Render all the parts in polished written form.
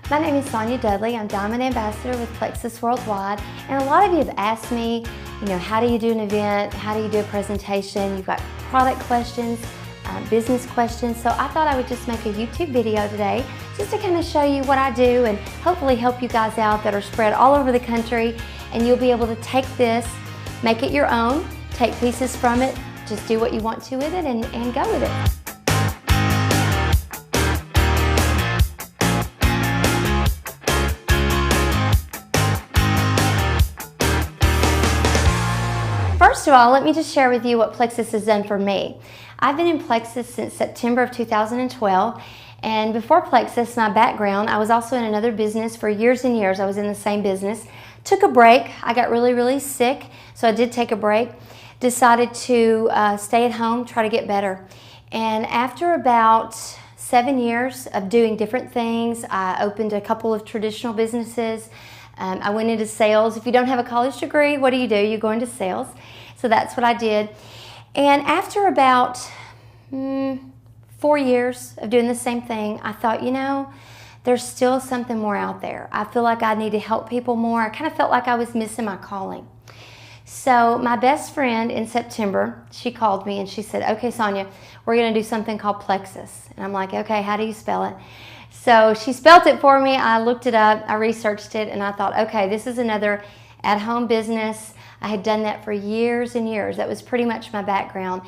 My name is Sonya Dudley. I'm Diamond Ambassador with Plexus Worldwide, and a lot of you have asked me, how do you do an event? How do you do a presentation? You've got product questions, business questions, so I thought I would just make a YouTube video today just to kind of show you what I do and hopefully help you guys out that are spread all over the country, and you'll be able to take this, make it your own, take pieces from it, just do what you want to with it and go with it. First of all, let me just share with you what Plexus has done for me. I've been in Plexus since September of 2012, and before Plexus, my background, I was also in another business for years and years. I was in the same business. Took a break. I got really sick, so I did take a break. Decided to stay at home, try to get better. And after about 7 years of doing different things, I opened a couple of traditional businesses. I went into sales. If you don't have a college degree, what do? You go into sales. So that's what I did. And after about 4 years of doing the same thing, I thought, there's still something more out there. I feel like I need to help people more. I kind of felt like I was missing my calling. So my best friend in September, she called me and she said, okay, Sonya, we're going to do something called Plexus. And I'm like, okay, how do you spell it? So she spelled it for me. I looked it up, I researched it, and I thought, okay, this is another at-home business. I had done that for years and years. That was pretty much my background.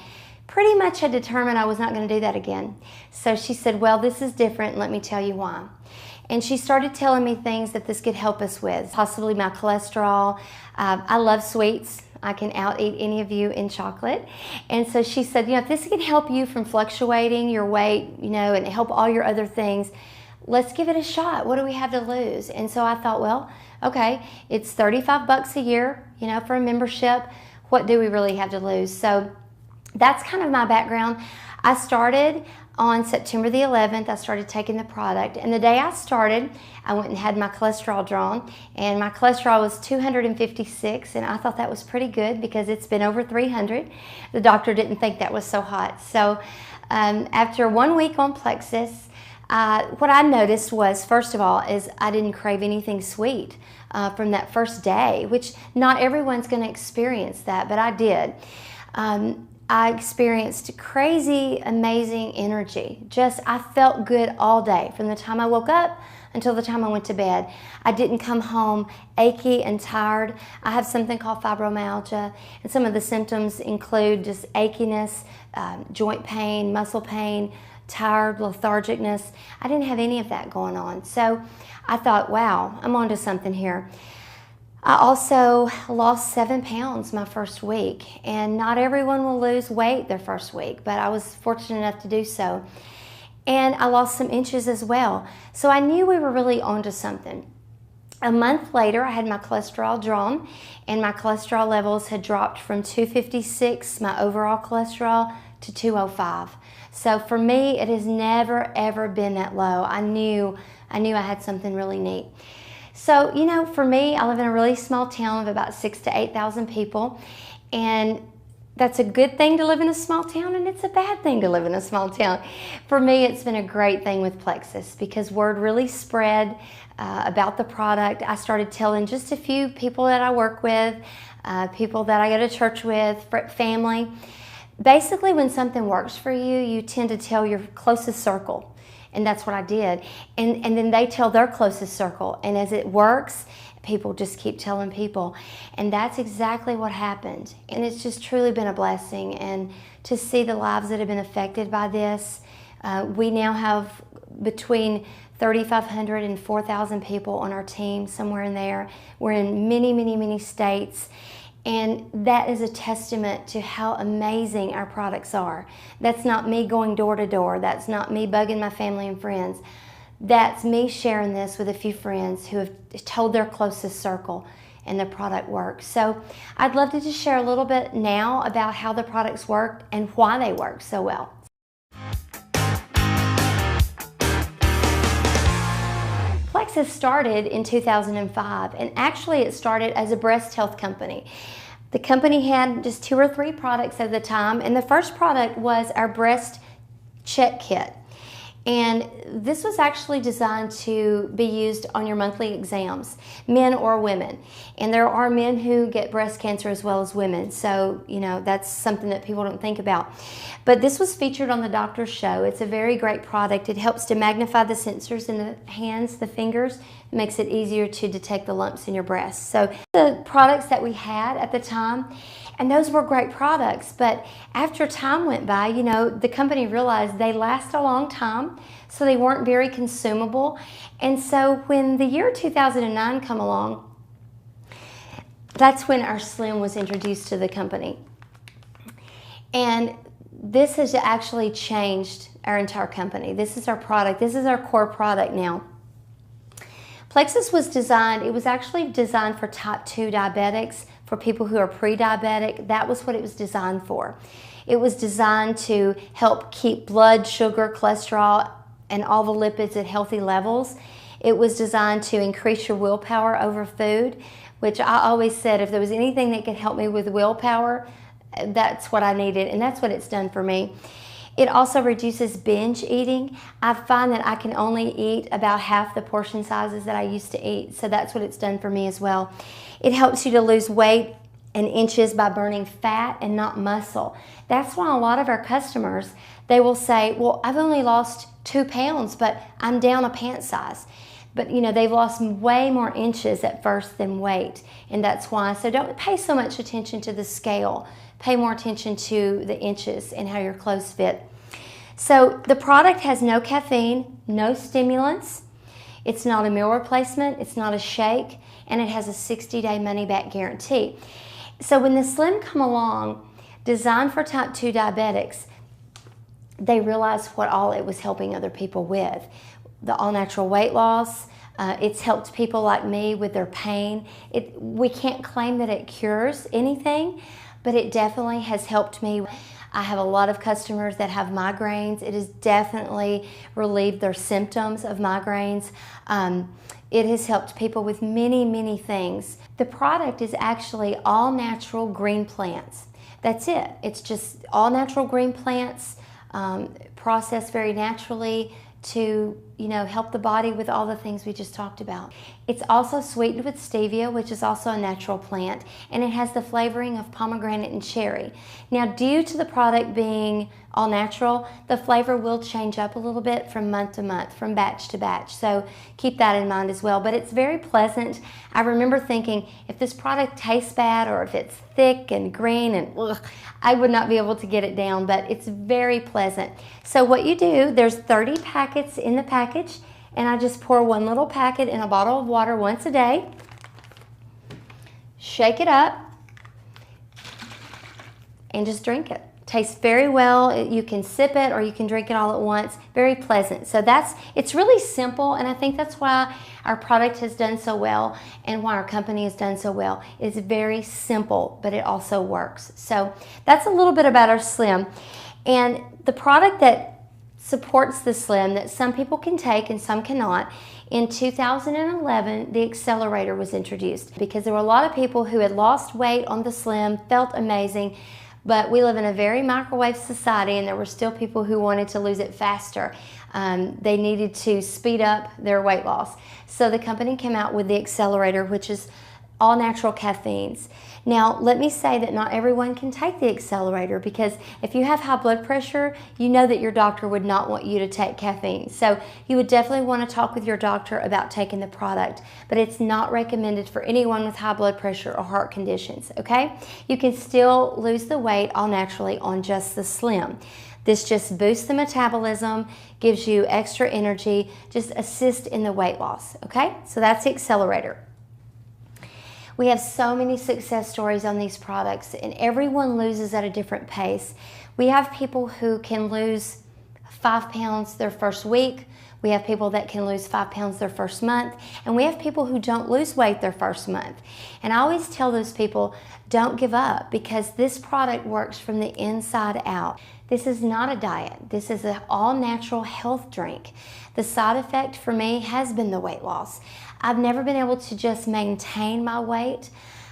Pretty much had determined I was not going to do that again. So she said, well, this is different, and let me tell you why. And she started telling me things that this could help us with, possibly my cholesterol. I love sweets. I can out-eat any of you in chocolate. And so she said, if this can help you from fluctuating your weight, and help all your other things, let's give it a shot. What do we have to lose? And so I thought, well, okay, it's $35 a year, for a membership. What do we really have to lose? So that's kind of my background. I started on September the 11th. I started taking the product, and the day I started, I went and had my cholesterol drawn, and my cholesterol was 256, and I thought that was pretty good because it's been over 300. The doctor didn't think that was so hot. So after 1 week on Plexus, what I noticed was, first of all, is I didn't crave anything sweet from that first day, which not everyone's going to experience that, but I did. I experienced crazy, amazing energy. I felt good all day, from the time I woke up until the time I went to bed. I didn't come home achy and tired. I have something called fibromyalgia, and some of the symptoms include just achiness, joint pain, muscle pain, tired, lethargicness. I didn't have any of that going on. So I thought, wow, I'm onto something here. I also lost 7 pounds my first week, and not everyone will lose weight their first week, but I was fortunate enough to do so. And I lost some inches as well. So I knew we were really onto something. A month later, I had my cholesterol drawn, and my cholesterol levels had dropped from 256, my overall cholesterol, to 205. So for me, it has never, ever been that low. I knew I had something really neat. So, for me, I live in a really small town of about 6,000 to 8,000 people, and that's a good thing to live in a small town, and it's a bad thing to live in a small town. For me, it's been a great thing with Plexus because word really spread about the product. I started telling just a few people that I work with, people that I go to church with, family. Basically, when something works for you, you tend to tell your closest circle. And that's what I did. And then they tell their closest circle. And as it works, people just keep telling people. And that's exactly what happened. And it's just truly been a blessing. And to see the lives that have been affected by this, we now have between 3,500 and 4,000 people on our team, somewhere in there. We're in many states. And that is a testament to how amazing our products are. That's not me going door to door. That's not me bugging my family and friends. That's me sharing this with a few friends who have told their closest circle, and the product works. So I'd love to just share a little bit now about how the products work and why they work so well. Plexus started in 2005, and actually it started as a breast health company. The company had just 2 or 3 products at the time, and the first product was our breast check kit. And this was actually designed to be used on your monthly exams, men or women. And there are men who get breast cancer as well as women. So, you know, that's something that people don't think about. But this was featured on the doctor's show. It's a very great product. It helps to magnify the sensors in the hands, the fingers. It makes it easier to detect the lumps in your breast. So the products that we had at the time, and those were great products, but after time went by, you know, the company realized they last a long time, so they weren't very consumable. And so when the year 2009 come along, that's when our Slim was introduced to the company. And this has actually changed our entire company. This is our product. This is our core product now. Plexus was designed, it was actually designed for type 2 diabetics, for people who are pre-diabetic. That was what it was designed for. It was designed to help keep blood sugar, cholesterol, and all the lipids at healthy levels. It was designed to increase your willpower over food, which I always said if there was anything that could help me with willpower, that's what I needed, and that's what it's done for me. It also reduces binge eating. I find that I can only eat about half the portion sizes that I used to eat, so that's what it's done for me as well. It helps you to lose weight and inches by burning fat and not muscle. That's why a lot of our customers, they will say, well, I've only lost 2 pounds, but I'm down a pant size. But you know, they've lost way more inches at first than weight, and that's why. So don't pay so much attention to the scale. Pay more attention to the inches and how your clothes fit. So the product has no caffeine, no stimulants. It's not a meal replacement, it's not a shake, and it has a 60-day money-back guarantee. So when the Slim come along, designed for type 2 diabetics, they realized what all it was helping other people with. The all-natural weight loss, it's helped people like me with their pain. We can't claim that it cures anything, but it definitely has helped me. I have a lot of customers that have migraines. It has definitely relieved their symptoms of migraines. It has helped people with many, many things. The product is actually all natural green plants. That's it. It's just all natural green plants, processed very naturally to, you know, help the body with all the things we just talked about. It's also sweetened with stevia, which is also a natural plant, and it has the flavoring of pomegranate and cherry. Now, due to the product being all natural, the flavor will change up a little bit from month to month, from batch to batch, so keep that in mind as well. But it's very pleasant. I remember thinking, if this product tastes bad or if it's thick and green and ugh, I would not be able to get it down, but it's very pleasant. So what you do, there's 30 packets in the package, and I just pour 1 little packet in a bottle of water once a day, shake it up, and just drink it. Tastes very well. You can sip it or you can drink it all at once. Very pleasant. So it's really simple, and I think that's why our product has done so well and why our company has done so well. It's very simple, but it also works. So that's a little bit about our Slim. And the product that supports the Slim that some people can take and some cannot, in 2011, the Accelerator was introduced because there were a lot of people who had lost weight on the Slim, felt amazing, but we live in a very microwave society, and there were still people who wanted to lose it faster. They needed to speed up their weight loss. So the company came out with the Accelerator, which is all natural caffeines. Now, let me say that not everyone can take the Accelerator, because if you have high blood pressure, you know that your doctor would not want you to take caffeine. So you would definitely want to talk with your doctor about taking the product, but it's not recommended for anyone with high blood pressure or heart conditions, okay? You can still lose the weight all naturally on just the Slim. This just boosts the metabolism, gives you extra energy, just assists in the weight loss, okay? So that's the Accelerator. We have so many success stories on these products, and everyone loses at a different pace. We have people who can lose 5 pounds their first week. We have people that can lose 5 pounds their first month, and we have people who don't lose weight their first month. And I always tell those people, don't give up, because this product works from the inside out. This is not a diet. This is an all-natural health drink. The side effect for me has been the weight loss. I've never been able to just maintain my weight.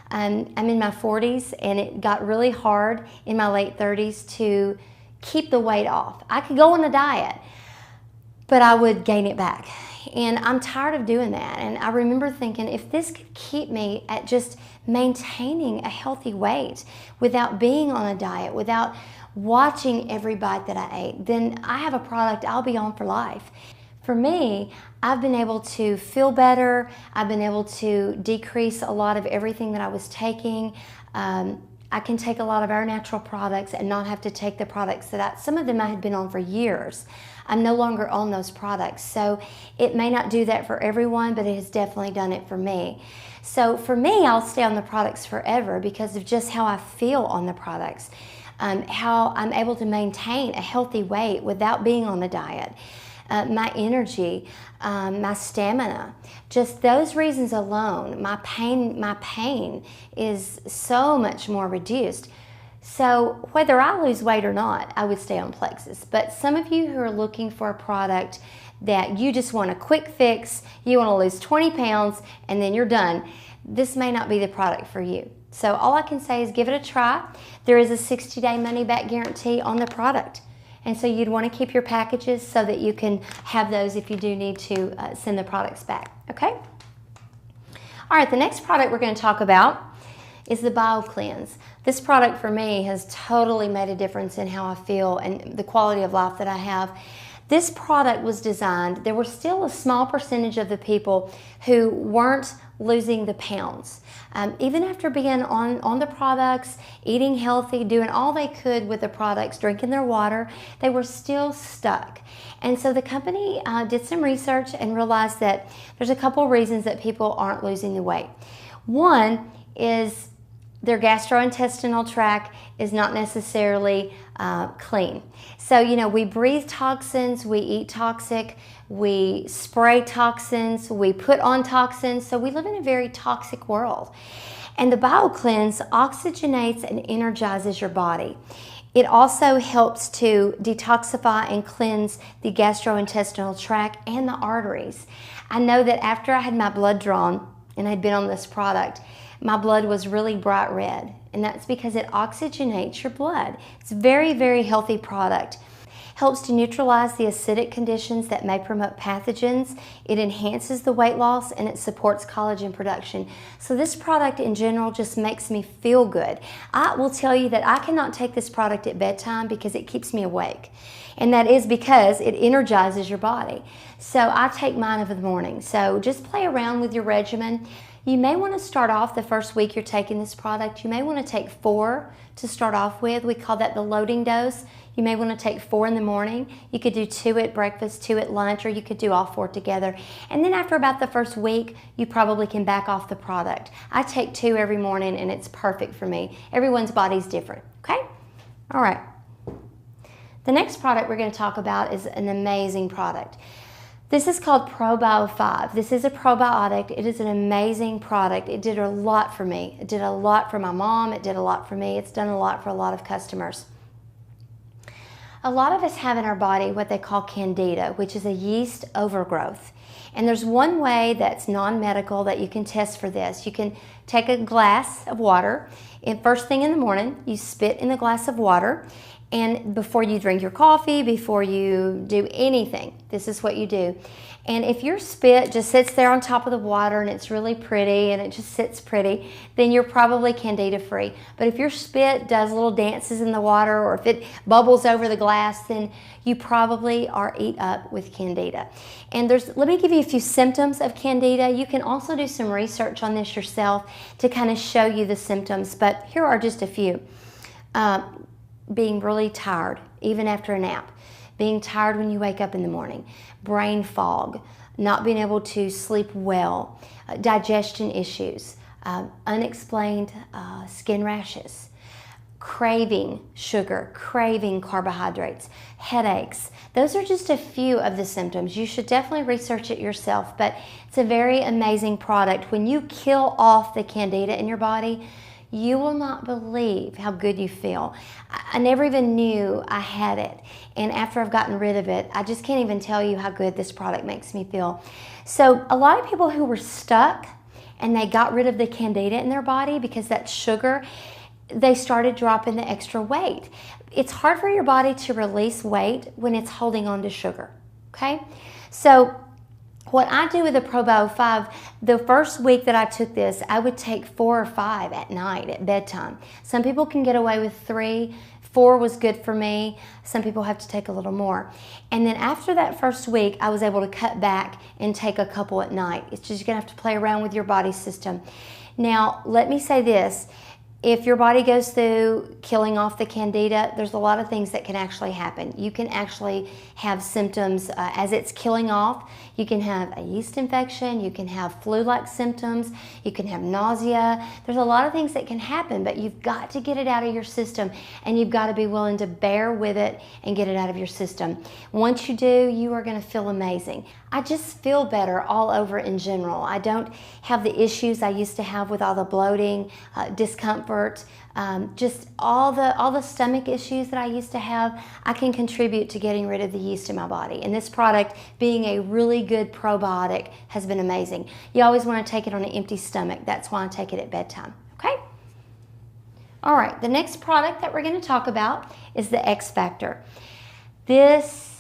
I'm in my 40s, and it got really hard in my late 30s to keep the weight off. I could go on a diet, but I would gain it back. And I'm tired of doing that. And I remember thinking, if this could keep me at just maintaining a healthy weight without being on a diet, without watching every bite that I ate, then I have a product I'll be on for life. For me, I've been able to feel better. I've been able to decrease a lot of everything that I was taking. I can take a lot of our natural products and not have to take the products that some of them I had been on for years. I'm no longer on those products. So it may not do that for everyone, but it has definitely done it for me. So for me, I'll stay on the products forever because of just how I feel on the products, how I'm able to maintain a healthy weight without being on the diet. My energy, my stamina, just those reasons alone, my pain is so much more reduced. So whether I lose weight or not, I would stay on Plexus. But some of you who are looking for a product that you just want a quick fix, you want to lose 20 pounds and then you're done, this may not be the product for you. So all I can say is give it a try. There is a 60-day money-back guarantee on the product. And so you'd want to keep your packages so that you can have those if you do need to send the products back, okay? All right, the next product we're going to talk about is the BioCleanse. This product for me has totally made a difference in how I feel and the quality of life that I have. This product was designed, there were still a small percentage of the people who weren't losing the pounds. Even after being on the products, eating healthy, doing all they could with the products, drinking their water, they were still stuck. And so the company did some research and realized that there's a couple reasons that people aren't losing the weight. One is their gastrointestinal tract is not necessarily clean. So, you know, we breathe toxins, we eat toxic, we spray toxins, we put on toxins, so we live in a very toxic world. And the BioCleanse oxygenates and energizes your body. It also helps to detoxify and cleanse the gastrointestinal tract and the arteries. I know that after I had my blood drawn and I'd been on this product, my blood was really bright red, and that's because it oxygenates your blood. It's a very, very healthy product. Helps to neutralize the acidic conditions that may promote pathogens. It enhances the weight loss and it supports collagen production. So this product in general just makes me feel good. I will tell you that I cannot take this product at bedtime because it keeps me awake. And that is because it energizes your body. So I take mine over the morning. So just play around with your regimen. You may want to start off the first week you're taking this product. You may want to take 4 to start off with. We call that the loading dose. You may want to take 4 in the morning. You could do 2 at breakfast, 2 at lunch, or you could do all 4 together. And then after about the first week, you probably can back off the product. I take 2 every morning and it's perfect for me. Everyone's body's different, okay? All right. The next product we're going to talk about is an amazing product. This is called ProBio 5. This is a probiotic. It is an amazing product. It did a lot for me. It did a lot for my mom. It did a lot for me. It's done a lot for a lot of customers. A lot of us have in our body what they call candida, which is a yeast overgrowth. And there's one way that's non-medical that you can test for this. You can take a glass of water, and first thing in the morning, you spit in the glass of water. And before you drink your coffee, before you do anything, this is what you do. And if your spit just sits there on top of the water and it's really pretty and it just sits pretty, then you're probably candida free. But if your spit does little dances in the water or if it bubbles over the glass, then you probably are eat up with candida. And let me give you a few symptoms of candida. You can also do some research on this yourself to kind of show you the symptoms, but here are just a few. Being really tired, even after a nap. Being tired when you wake up in the morning. Brain fog. Not being able to sleep well. Digestion issues. Unexplained skin rashes. Craving sugar. Craving carbohydrates. Headaches. Those are just a few of the symptoms. You should definitely research it yourself, but it's a very amazing product. When you kill off the candida in your body, you will not believe how good you feel. I never even knew I had it. And after I've gotten rid of it, I just can't even tell you how good this product makes me feel. So a lot of people who were stuck and they got rid of the candida in their body because that's sugar, they started dropping the extra weight. It's hard for your body to release weight when it's holding on to sugar. okay? So what I do with the Probio 5, the first week that I took this, I would take 4 or 5 at night at bedtime. Some people can get away with 3. 4 was good for me. Some people have to take a little more. And then after that first week, I was able to cut back and take a couple at night. It's just you're gonna have to play around with your body system. Now, let me say this. If your body goes through killing off the candida, there's a lot of things that can actually happen. You can actually have symptoms as it's killing off. You can have a yeast infection, you can have flu-like symptoms, you can have nausea. There's a lot of things that can happen, but you've got to get it out of your system, and you've got to be willing to bear with it and get it out of your system. Once you do, you are going to feel amazing. I just feel better all over in general. I don't have the issues I used to have with all the bloating, discomfort, just all the stomach issues that I used to have. I can contribute to getting rid of the yeast in my body. And this product, being a really good probiotic, has been amazing. You always want to take it on an empty stomach. That's why I take it at bedtime, okay? All right, the next product that we're going to talk about is the X Factor. This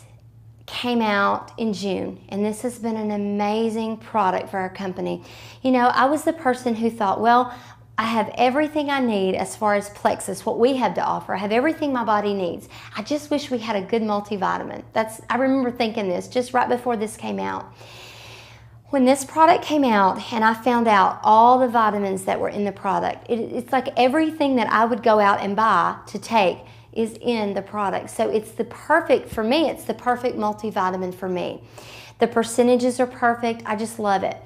came out in June, and this has been an amazing product for our company. You know, I was the person who thought, well, I have everything I need as far as Plexus, what we have to offer. I have everything my body needs. I just wish we had a good multivitamin. I remember thinking this just right before this came out. When this product came out and I found out all the vitamins that were in the product, it's like everything that I would go out and buy to take is in the product. So it's the perfect, for me, it's the perfect multivitamin for me. The percentages are perfect. I just love it.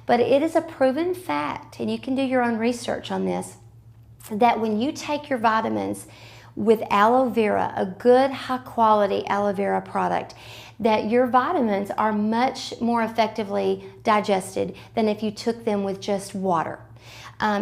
But it is a proven fact, and you can do your own research on this, that when you take your vitamins with aloe vera, a good high quality aloe vera product, that your vitamins are much more effectively digested than if you took them with just water.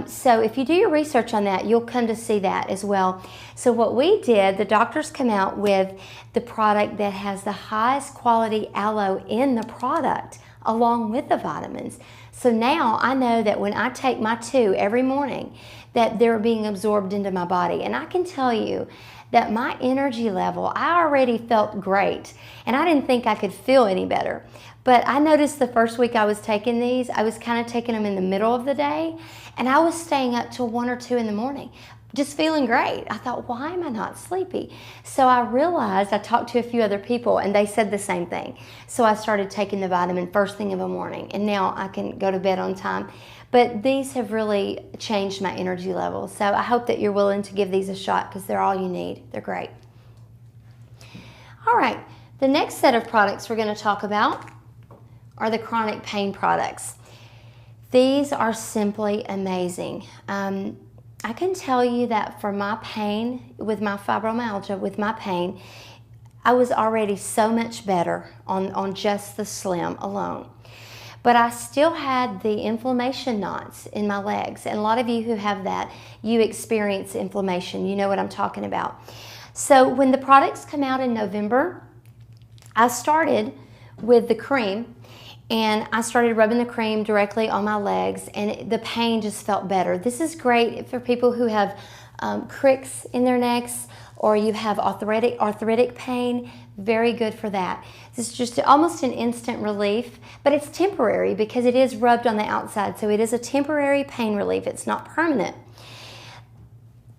So if you do your research on that, you'll come to see that as well. So what we did, the doctors come out with the product that has the highest quality aloe in the product along with the vitamins. So now I know that when I take my 2 every morning, that they're being absorbed into my body. And I can tell you that my energy level, I already felt great, and I didn't think I could feel any better. But I noticed the first week I was taking these, I was kind of taking them in the middle of the day, and I was staying up till 1 or 2 in the morning, just feeling great. I thought, why am I not sleepy? So I realized, I talked to a few other people, and they said the same thing. So I started taking the vitamin first thing in the morning, and now I can go to bed on time. But these have really changed my energy level. So I hope that you're willing to give these a shot, because they're all you need. They're great. All right, the next set of products we're going to talk about are the chronic pain products. These are simply amazing. I can tell you that for my pain, with my fibromyalgia, with my pain, I was already so much better on just the Slim alone. But I still had the inflammation knots in my legs. And a lot of you who have that, you experience inflammation. You know what I'm talking about. So when the products come out in November, I started with the cream, and I started rubbing the cream directly on my legs, and the pain just felt better. This is great for people who have cricks in their necks, or you have arthritic pain. Very good for that. This is just almost an instant relief, but it's temporary because it is rubbed on the outside, so it is a temporary pain relief. It's not permanent.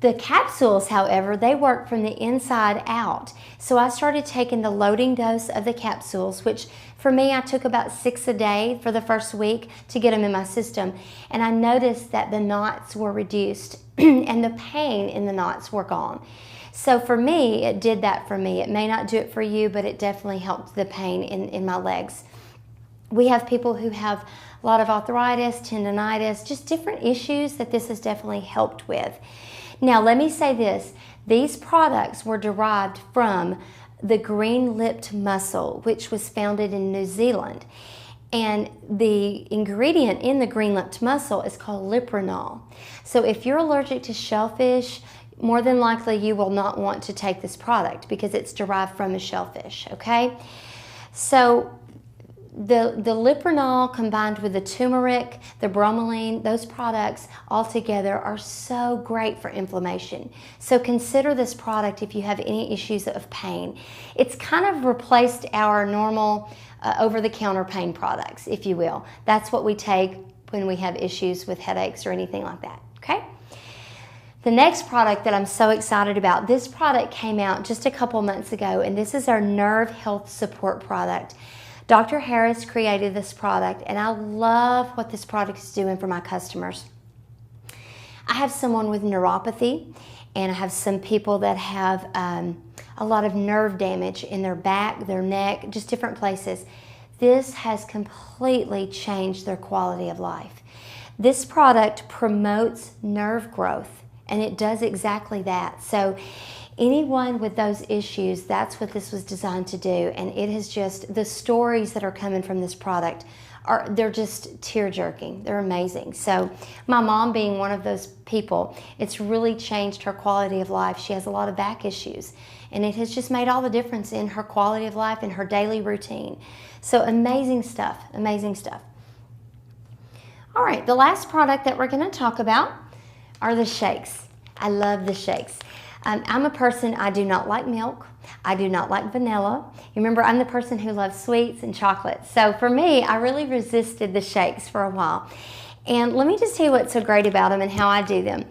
The capsules, however, they work from the inside out. So I started taking the loading dose of the capsules, which for me, I took about 6 a day for the first week to get them in my system. And I noticed that the knots were reduced and the pain in the knots were gone. So for me, it did that for me. It may not do it for you, but it definitely helped the pain in my legs. We have people who have a lot of arthritis, tendonitis, just different issues that this has definitely helped with. Now, let me say this. These products were derived from the green-lipped mussel, which was founded in New Zealand. And the ingredient in the green-lipped mussel is called lipronol. So if you're allergic to shellfish, more than likely you will not want to take this product because it's derived from a shellfish, okay? So the Lipronol combined with the turmeric, the bromelain, those products all together are so great for inflammation. So consider this product if you have any issues of pain. It's kind of replaced our normal over-the-counter pain products, if you will. That's what we take when we have issues with headaches or anything like that, okay? The next product that I'm so excited about, this product came out just a couple months ago, and this is our Nerve Health Support product. Dr. Harris created this product, and I love what this product is doing for my customers. I have someone with neuropathy, and I have some people that have a lot of nerve damage in their back, their neck, just different places. This has completely changed their quality of life. This product promotes nerve growth, and it does exactly that. So anyone with those issues, that's what this was designed to do. And it is just, the stories that are coming from this product they're just tear-jerking. They're amazing. So my mom being one of those people, it's really changed her quality of life. She has a lot of back issues, and it has just made all the difference in her quality of life and her daily routine. So amazing stuff, amazing stuff. All right, the last product that we're going to talk about are the shakes. I love the shakes. I'm a person, I do not like milk. I do not like vanilla. You remember, I'm the person who loves sweets and chocolate. So for me, I really resisted the shakes for a while. And let me just tell you what's so great about them and how I do them.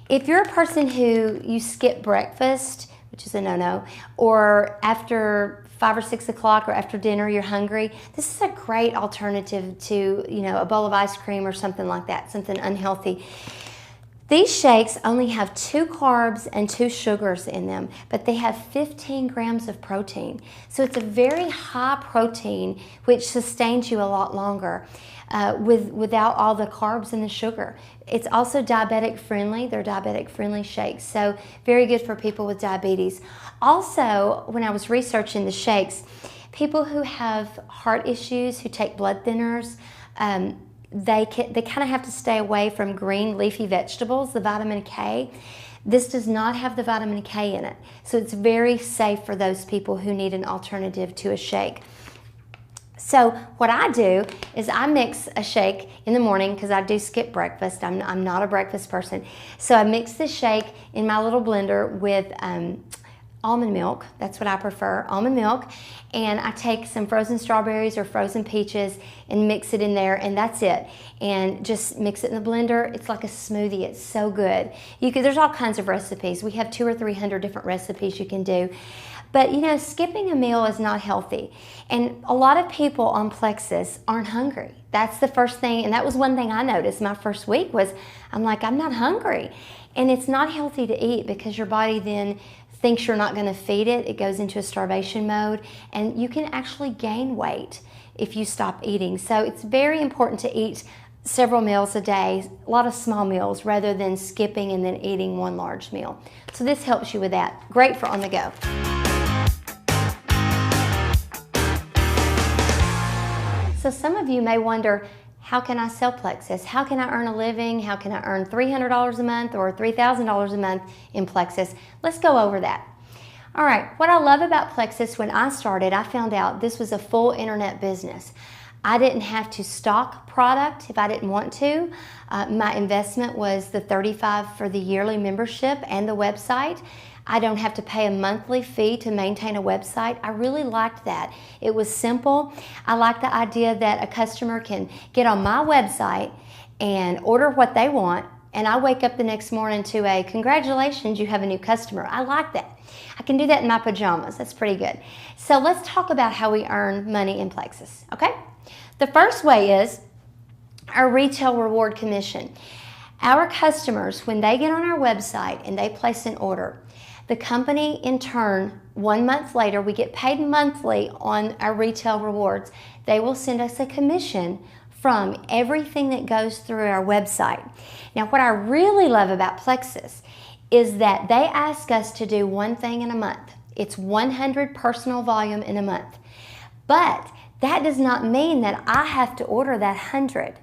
If you're a person who you skip breakfast, which is a no-no, or after 5 or 6 o'clock or after dinner you're hungry, this is a great alternative to, you know, a bowl of ice cream or something like that, something unhealthy. These shakes only have 2 carbs and 2 sugars in them, but they have 15 grams of protein. So it's a very high protein, which sustains you a lot longer without all the carbs and the sugar. It's also diabetic friendly. They're diabetic friendly shakes, so very good for people with diabetes. Also, when I was researching the shakes, people who have heart issues, who take blood thinners, they kind of have to stay away from green leafy vegetables, the vitamin K. This does not have the vitamin K in it, so it's very safe for those people who need an alternative to a shake. So what I do is I mix a shake in the morning because I do skip breakfast. I'm not a breakfast person. So I mix the shake in my little blender with almond milk. That's what I prefer, almond milk. And I take some frozen strawberries or frozen peaches and mix it in there, and that's it. And just mix it in the blender. It's like a smoothie. It's so good. There's all kinds of recipes. We have 200 or 300 different recipes you can do. But you know, skipping a meal is not healthy. And a lot of people on Plexus aren't hungry. That's the first thing, and that was one thing I noticed my first week was, I'm like, I'm not hungry. And it's not healthy to eat because your body then thinks you're not going to feed it. It goes into a starvation mode, and you can actually gain weight if you stop eating. So it's very important to eat several meals a day, a lot of small meals, rather than skipping and then eating one large meal. So this helps you with that. Great for on the go. So some of you may wonder, how can I sell Plexus? How can I earn a living? How can I earn $300 a month or $3,000 a month in Plexus? Let's go over that. All right, what I love about Plexus, when I started, I found out this was a full internet business. I didn't have to stock product if I didn't want to. My investment was the $35 for the yearly membership and the website. I don't have to pay a monthly fee to maintain a website. I really liked that. It was simple. I like the idea that a customer can get on my website and order what they want, and I wake up the next morning to a, congratulations, you have a new customer. I like that. I can do that in my pajamas. That's pretty good. So let's talk about how we earn money in Plexus, okay? The first way is our retail reward commission. Our customers, when they get on our website and they place an order, the company, in turn, 1 month later, we get paid monthly on our retail rewards. They will send us a commission from everything that goes through our website. Now, what I really love about Plexus is that they ask us to do one thing in a month. It's 100 personal volume in a month. But that does not mean that I have to order that 100.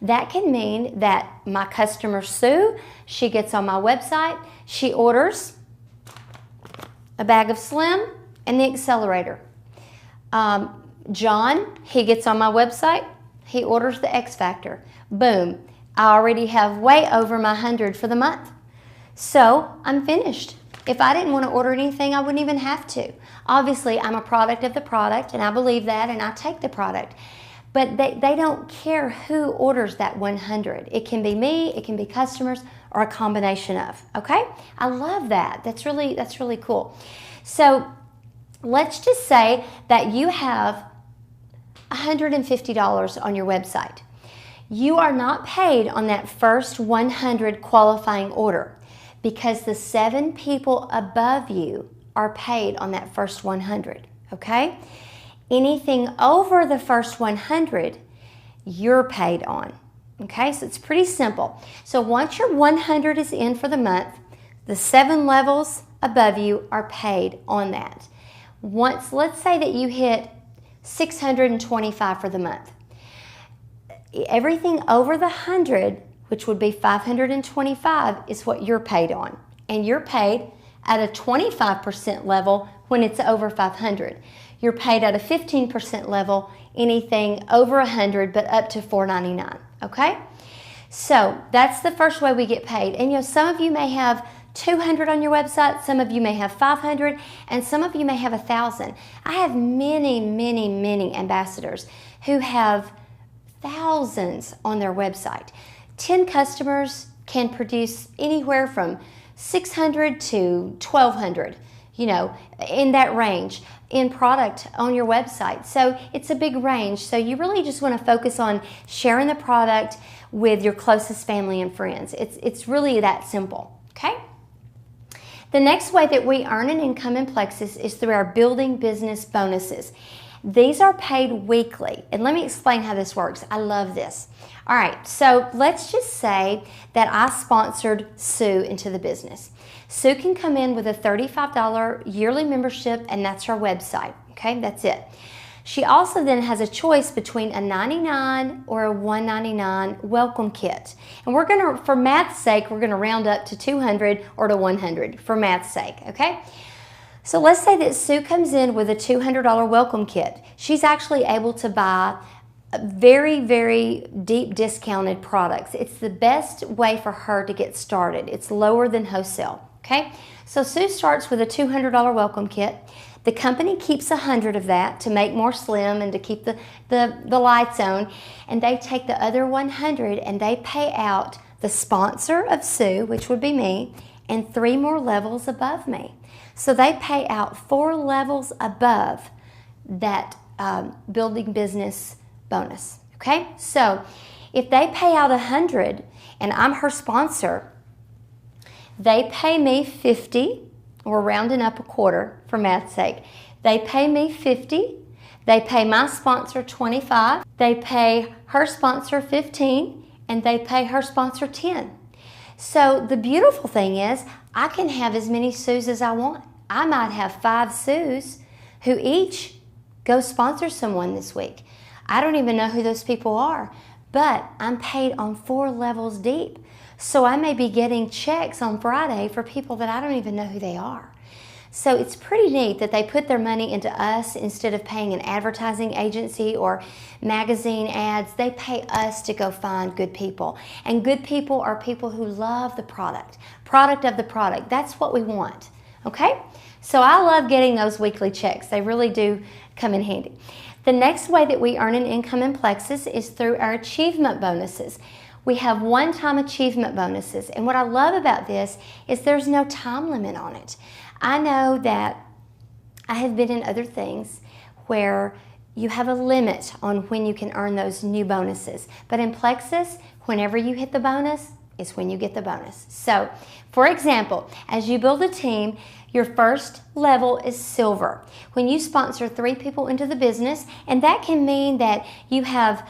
That can mean that my customer, Sue, she gets on my website, she orders a bag of Slim and the accelerator. John, he gets on my website, he orders the X Factor. Boom, I already have way over my 100 for the month. So I'm finished. If I didn't want to order anything, I wouldn't even have to. Obviously, I'm a product of the product, and I believe that, and I take the product. But they don't care who orders that 100. It can be me, it can be customers, or a combination of, okay? I love that. That's really cool. So let's just say that you have $150 on your website. You are not paid on that first 100 qualifying order because the 7 people above you are paid on that first 100, okay? Anything over the first 100, you're paid on, okay? So it's pretty simple. So once your 100 is in for the month, the 7 levels above you are paid on that. Once, let's say that you hit 625 for the month. Everything over the 100, which would be 525, is what you're paid on. And you're paid at a 25% level when it's over 500. You're paid at a 15% level, anything over 100 but up to $499, okay? So that's the first way we get paid. And you know, some of you may have 200 on your website, some of you may have 500, and some of you may have 1,000. I have many ambassadors who have thousands on their website. 10 customers can produce anywhere from 600 to 1,200, you know, in that range in product on your website. So it's a big range. So you really just want to focus on sharing the product with your closest family and friends. It's really that simple, okay? The next way that we earn an income in Plexus is through our building business bonuses. These are paid weekly, and let me explain how this works. I love this. All right, so let's just say that I sponsored Sue into the business. Sue can come in with a $35 yearly membership, and that's her website, okay? That's it. She also then has a choice between a $99 or a $199 welcome kit. And we're gonna, for math's sake, we're gonna round up to 200 or to 100 for math's sake, okay? So let's say that Sue comes in with a $200 welcome kit. She's actually able to buy very deep discounted products. It's the best way for her to get started. It's lower than wholesale, okay? So Sue starts with a $200 welcome kit. The company keeps 100 of that to make more slim and to keep the lights on, and they take the other 100 and they pay out the sponsor of Sue, which would be me, and 3 more levels above me. So they pay out 4 levels above that building business bonus, okay? So if they pay out 100 and I'm her sponsor, they pay me 50, we're rounding up a quarter for math's sake. They pay me 50, they pay my sponsor 25, they pay her sponsor 15, and they pay her sponsor 10. So the beautiful thing is I can have as many Sues as I want. I might have 5 Sues who each go sponsor someone this week. I don't even know who those people are, but I'm paid on 4 levels deep. So I may be getting checks on Friday for people that I don't even know who they are. So it's pretty neat that they put their money into us instead of paying an advertising agency or magazine ads. They pay us to go find good people. And good people are people who love the product of the product. That's what we want, okay? So I love getting those weekly checks. They really do come in handy. The next way that we earn an income in Plexus is through our achievement bonuses. We have one-time achievement bonuses, and what I love about this is there's no time limit on it. I know that I have been in other things where you have a limit on when you can earn those new bonuses, but in Plexus, whenever you hit the bonus is when you get the bonus. So, for example, as you build a team, your first level is silver. When you sponsor 3 people into the business, and that can mean that you have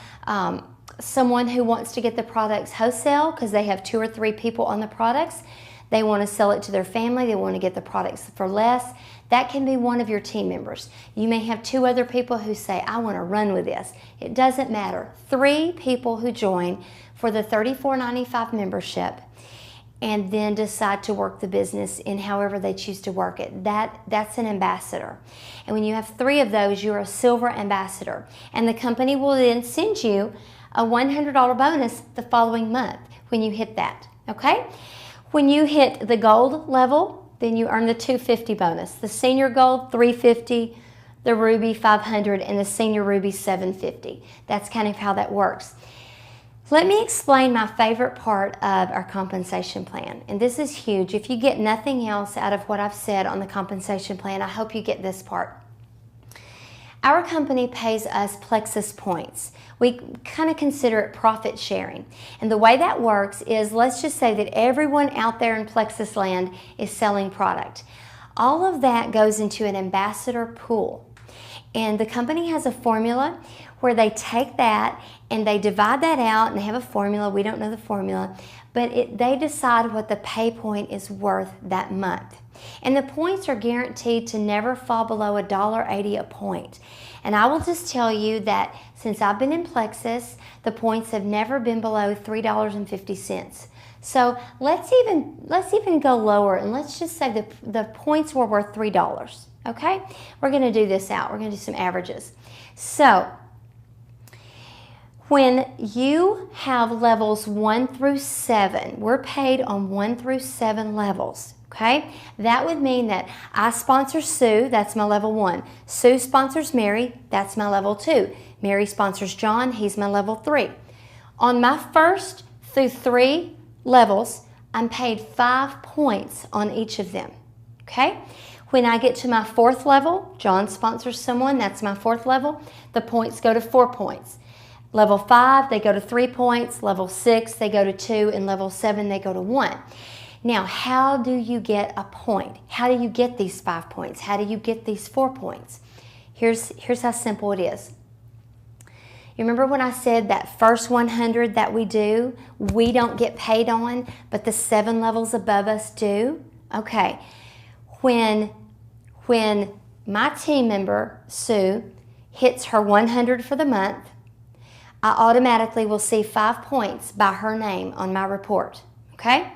someone who wants to get the products wholesale because they have 2 or 3 people on the products. They want to sell it to their family. They want to get the products for less. That can be one of your team members. You may have 2 other people who say, I want to run with this. It doesn't matter. 3 people who join for the $34.95 membership. and then decide to work the business in however they choose to work it. That's an ambassador. And when you have 3 of those, you're a silver ambassador. And the company will then send you a $100 bonus the following month when you hit that, okay? When you hit the gold level, then you earn the $250 bonus. The senior gold, $350, the ruby, $500, and the senior ruby, $750. That's kind of how that works. Let me explain my favorite part of our compensation plan, and this is huge. If you get nothing else out of what I've said on the compensation plan, I hope you get this part. Our company pays us Plexus points. We kind of consider it profit sharing, and the way that works is, let's just say that everyone out there in Plexus land is selling product. All of that goes into an ambassador pool, and the company has a formula where they take that and they divide that out, and they have a formula. We don't know the formula, but they decide what the pay point is worth that month. And the points are guaranteed to never fall below $1.80 a point. And I will just tell you that since I've been in Plexus, the points have never been below $3.50. So let's even go lower, and let's just say the points were worth $3. Okay? We're going to do this out. We're going to do some averages. So when you have levels 1 through 7, we're paid on 1 through 7 levels, okay? That would mean that I sponsor Sue, that's my level 1. Sue sponsors Mary, that's my level 2. Mary sponsors John, he's my level 3. On my 1st through 3 levels, I'm paid 5 points on each of them, okay? When I get to my 4th level, John sponsors someone, that's my 4th level, the points go to 4 points. Level 5, they go to 3 points. Level 6, they go to 2. And level 7, they go to 1. Now, how do you get a point? How do you get these 5 points? How do you get these 4 points? Here's how simple it is. You remember when I said that first 100 that we do, we don't get paid on, but the 7 levels above us do? Okay. When my team member, Sue, hits her 100 for the month, I automatically will see 5 points by her name on my report, okay?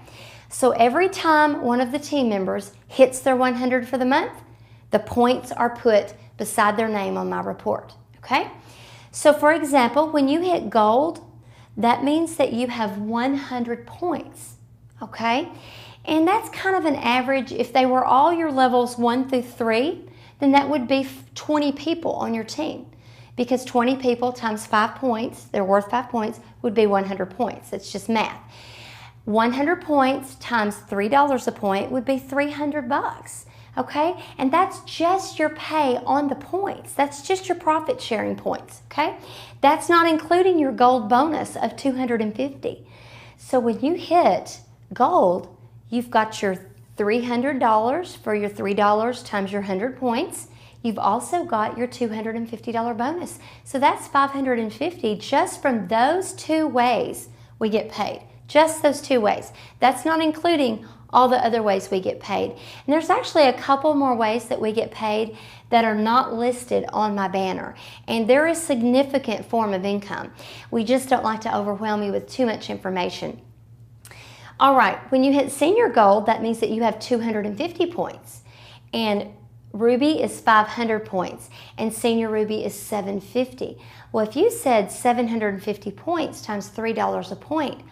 So every time one of the team members hits their 100 for the month, the points are put beside their name on my report, okay? So for example, when you hit gold, that means that you have 100 points, okay? And that's kind of an average. If they were all your levels 1 through 3, then that would be 20 people on your team. Because 20 people times 5 points, they're worth 5 points, would be 100 points. It's just math. 100 points times $3 a point would be $300, okay? And that's just your pay on the points. That's just your profit sharing points, okay? That's not including your gold bonus of $250. So when you hit gold, you've got your $300 for your $3 times your 100 points. You've also got your $250 bonus. So that's $550 just from those 2 ways we get paid. Just those 2 ways. That's not including all the other ways we get paid. And there's actually a couple more ways that we get paid that are not listed on my banner. And they're a significant form of income. We just don't like to overwhelm you with too much information. All right, when you hit senior gold, that means that you have 250 points. And Ruby is 500 points, and senior ruby is 750. Well, if you said 750 points times $3 a point,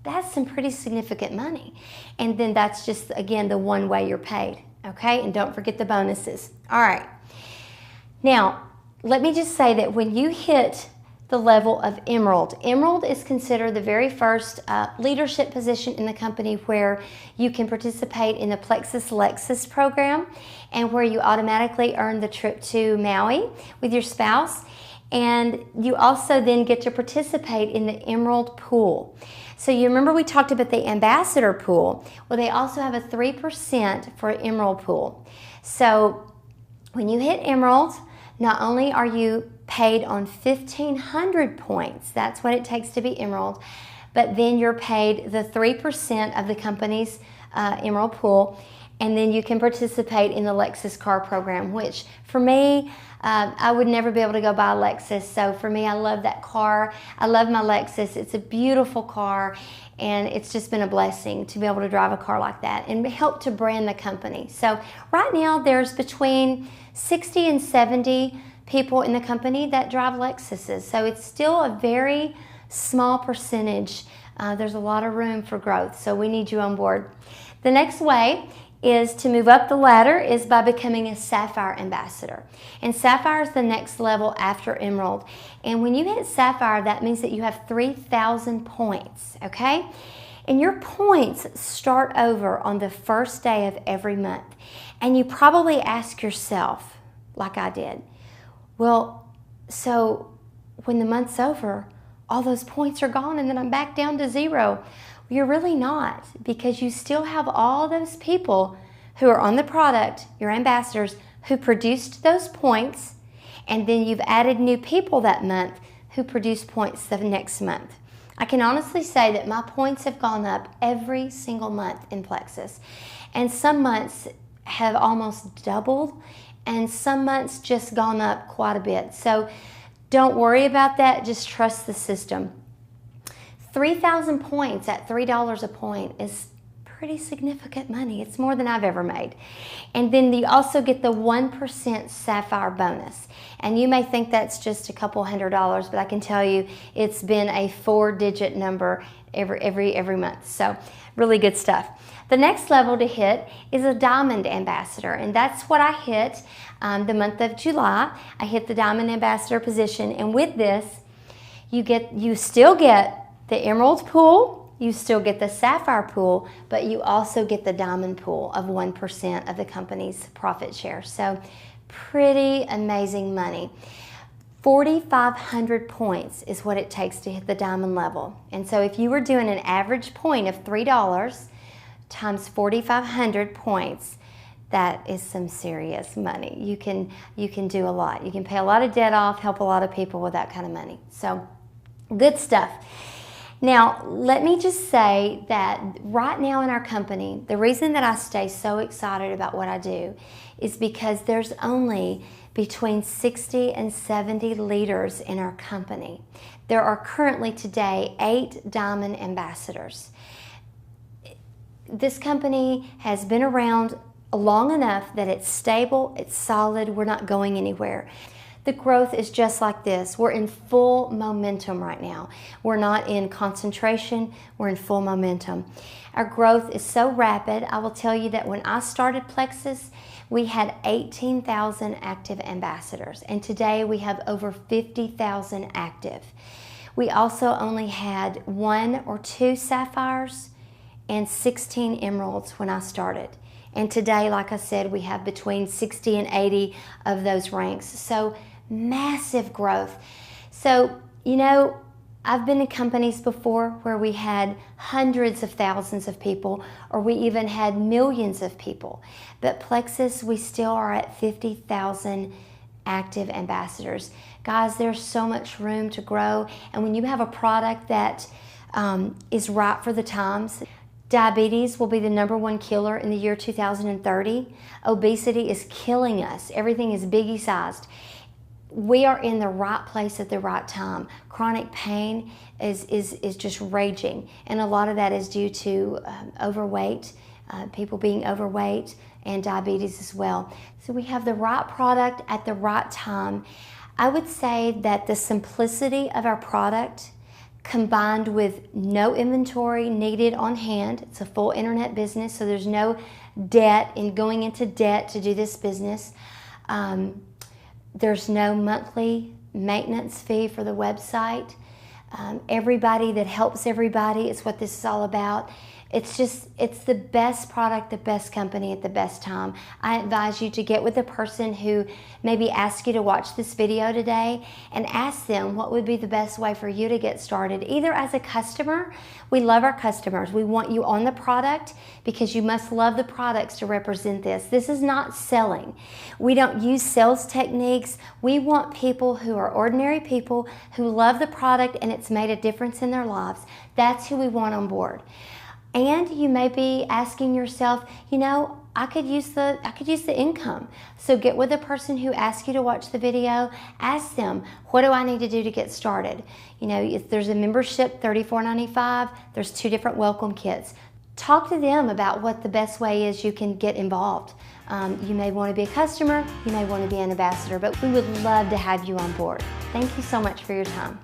that's some pretty significant money. And then that's just, again, the one way you're paid, okay? And don't forget the bonuses. All right. Now, let me just say that when you hit the level of Emerald, Emerald is considered the very first leadership position in the company where you can participate in the Plexus Lexus program and where you automatically earn the trip to Maui with your spouse. And you also then get to participate in the Emerald pool. So you remember we talked about the ambassador pool. Well, they also have a 3% for Emerald pool. So when you hit Emerald, not only are you paid on 1,500 points, that's what it takes to be Emerald, but then you're paid the 3% of the company's Emerald pool, and then you can participate in the Lexus car program, which for me, I would never be able to go buy a Lexus. So for me, I love that car. I love my Lexus. It's a beautiful car, and it's just been a blessing to be able to drive a car like that and help to brand the company. So right now, there's between 60 and 70 people in the company that drive Lexuses. So it's still a very small percentage. There's a lot of room for growth, so we need you on board. The next way is to move up the ladder is by becoming a Sapphire ambassador. And Sapphire is the next level after Emerald. And when you hit Sapphire, that means that you have 3,000 points, okay? And your points start over on the first day of every month. And you probably ask yourself, like I did, well, so when the month's over, all those points are gone and then I'm back down to zero. You're really not, because you still have all those people who are on the product, your ambassadors, who produced those points, and then you've added new people that month who produce points the next month. I can honestly say that my points have gone up every single month in Plexus, and some months have almost doubled, and some months just gone up quite a bit. So don't worry about that, just trust the system. 3,000 points at $3 a point is pretty significant money. It's more than I've ever made. And then you also get the 1% Sapphire bonus. And you may think that's just a couple $100, but I can tell you it's been a 4-digit number every month. So really good stuff. The next level to hit is a Diamond Ambassador, and that's what I hit the month of July. I hit the Diamond Ambassador position, and with this, you still get the Emerald pool, you still get the Sapphire pool, but you also get the Diamond pool of 1% of the company's profit share. So pretty amazing money. 4,500 points is what it takes to hit the Diamond level. And so if you were doing an average point of $3 times 4,500 points, that is some serious money. You can do a lot. You can pay a lot of debt off, help a lot of people with that kind of money. So good stuff. Now, let me just say that right now in our company, the reason that I stay so excited about what I do is because there's only between 60 and 70 leaders in our company. There are currently today 8 Diamond Ambassadors. This company has been around long enough that it's stable, it's solid, we're not going anywhere. The growth is just like this. We're in full momentum right now. We're not in concentration, we're in full momentum. Our growth is so rapid. I will tell you that when I started Plexus, we had 18,000 active ambassadors, and today we have over 50,000 active. We also only had 1 or 2 Sapphires and 16 Emeralds when I started. And today, like I said, we have between 60 and 80 of those ranks. So massive growth. So, you know, I've been in companies before where we had hundreds of thousands of people, or we even had millions of people. But Plexus, we still are at 50,000 active ambassadors. Guys, there's so much room to grow. And when you have a product that is right for the times, diabetes will be the #1 killer in the year 2030. Obesity is killing us. Everything is biggie sized. We are in the right place at the right time. Chronic pain is just raging, and a lot of that is due to overweight, people being overweight, and diabetes as well. So we have the right product at the right time. I would say that the simplicity of our product, combined with no inventory needed on hand, it's a full internet business, so there's no debt in going into debt to do this business. There's no monthly maintenance fee for the website. Everybody that helps everybody is what this is all about. It's the best product, the best company at the best time. I advise you to get with a person who maybe asked you to watch this video today and ask them what would be the best way for you to get started. Either as a customer, we love our customers. We want you on the product because you must love the products to represent this. This is not selling. We don't use sales techniques. We want people who are ordinary people who love the product and it's made a difference in their lives. That's who we want on board. And you may be asking yourself, you know, I could use the income. So get with the person who asked you to watch the video. Ask them, what do I need to do to get started? You know, if there's a membership, $34.95, there's 2 different welcome kits. Talk to them about what the best way is you can get involved. You may want to be a customer, you may want to be an ambassador, but we would love to have you on board. Thank you so much for your time.